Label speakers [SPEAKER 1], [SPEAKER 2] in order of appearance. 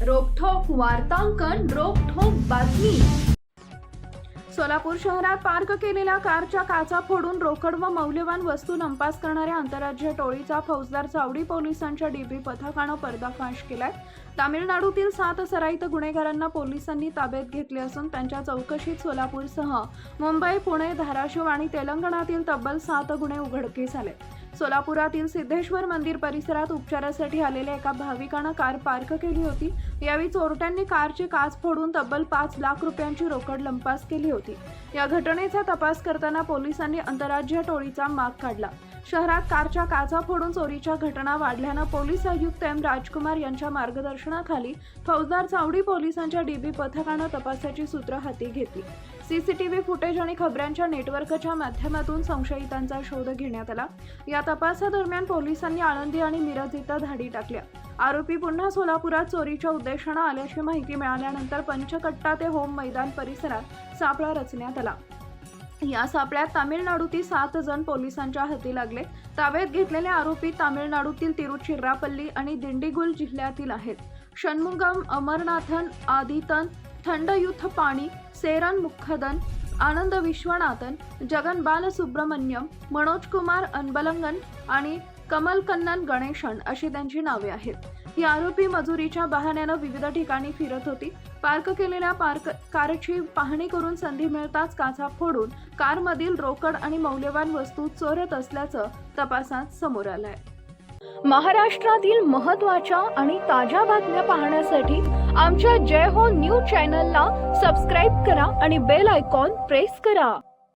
[SPEAKER 1] रोखोक वार्तांकन, रोखोक बातमी। सोलापूर शहरात पार्क केलेल्या कारच्या काचा फोडून रोकड व मौल्यवान वस्तू नंपास करणाऱ्या आंतरराज्य टोळीचा फौजदार चावडी पोलिसांच्या डीबी पथकानं पर्दाफाश केलाय। तामिळनाडूतील 7 सराईत गुन्हेगारांना पोलिसांनी ताब्यात घेतले असून त्यांच्या चौकशीत सोलापूरसह मुंबई, पुणे, धाराशिव आणि तेलंगणातील तब्बल 7 गुन्हे उघडकीस आले। सोलापुरातील सिद्धेश्वर मंदिर परिसरात उपचारासाठी आलेल्या एका भाविकानं कार पार्क केली होती। यावेळी चोरट्यांनी कारचे काच फोडून तब्बल 5 लाख रुपयांची रोकड लंपास केली होती। या घटनेचा तपास करताना पोलिसांनी आंतरराज्य टोळीचा माग काढला। शहरात कारच्या काचा फोडून चोरीच्या घटना वाढल्यानं पोलीस आयुक्त एम राजकुमार यांच्या मार्गदर्शनाखाली फौजदार चावडी पोलिसांच्या डीबी पथकानं तपासाची सूत्र हाती घेतली। सीसीटीव्ही फुटेज आणि खबरांच्या नेटवर्कच्या माध्यमातून संशयितांचा शोध घेण्यात आला। या तपासादरम्यान पोलिसांनी आळंदी आणि मिरज इथं धाडी टाकल्या। आरोपी पुन्हा सोलापुरात चोरीच्या उद्देशानं आल्याची माहिती मिळाल्यानंतर पंचकट्टा ते होम मैदान परिसरात सापळा रचण्यात आला। या सापळ्यात तामिळनाडूतील 7 जण पोलिसांच्या हाती लागले। ताब्यात घेतलेले आरोपी तामिळनाडूतील तिरुचिरापल्ली आणि दिंडीगुल जिल्ह्यातील आहेत। षण्मुगम अमरनाथन, आदितन थंडयुथपाणी, सेरन मुखदन, आनंद विश्वनाथन, जगन बालसुब्रमण्यम, मनोज कुमार अनबलंगन आणि कमल कन्नन गणेशन अशी त्यांची नावे आहेत। ही आरोपी मजुरीच्या बहाण्यानं विविध ठिकाणी फिरत होती। पार्क केलेल्या कारची पाहणी करून संधी मिळताच काचा फोडून कारमधील रोकड आणि मौल्यवान वस्तू चोरत असल्याचं तपासात समोर आलंय। महाराष्ट्रातील महत्त्वाच्या आणि ताज्या बातम्या पाहण्यासाठी आमच्या जय हो न्यूज चॅनलला सबस्क्राईब करा आणि बेल आयकॉन प्रेस करा।